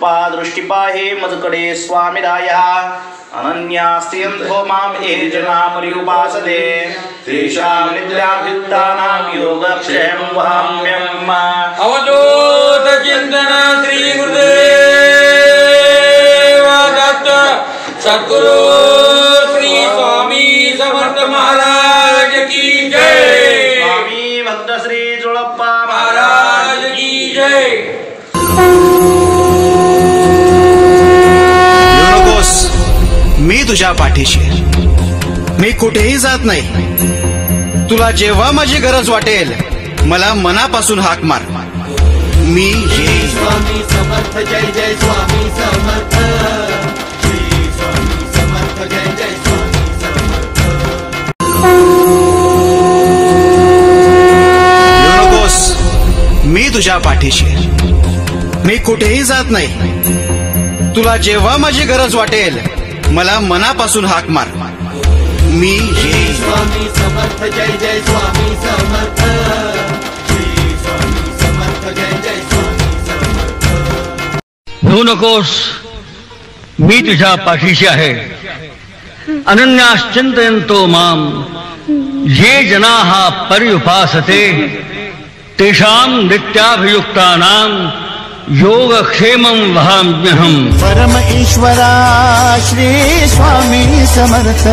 दृष्टिपाहे मजकडे स्वामिदायः अनन्यास्त्यन्तो माम् ये जना पर्युपासते तेषां निद्राभियुक्तानां योगक्षेमं वहाम्यहम्। अवधूत चिंतन श्री गुरुदेव दत्त सद्गुरु श्री स्वामी समर्थ महाराज की जय। स्वामी भक्त श्री जोळप्पा महाराज की जय। मी तुझ्या पाठीशी, मी कुठेही जात नाही। तुला जेव्हा माझी गरज वाटेल मला मनापासून हाक मार, मी येईन। स्वामी समर्थ जय जय स्वामी समर्थ, श्री स्वामी समर्थ जय जय स्वामी समर्थ। येऊ नकोस, मी तुझ्या पाठीशी, मी कुठेही जात नाही। तुला जेव्हा माझी गरज वाटेल मला मनापासून हाक मार, मी येईन। स्वामी समर्थ जय जय स्वामी समर्थ, श्री स्वामी समर्थ जय जय स्वामी समर्थ। भिवू नकोस, मी तुझ्या पाठीशी आहे। अनन्याश्चिंतयन्तो माम ये जनाः पर्युपासते तेषां नित्याभियुक्तानां योगक्षेमं वहाम्यहम्। परम ईश्वरा श्री स्वामी समर्थ।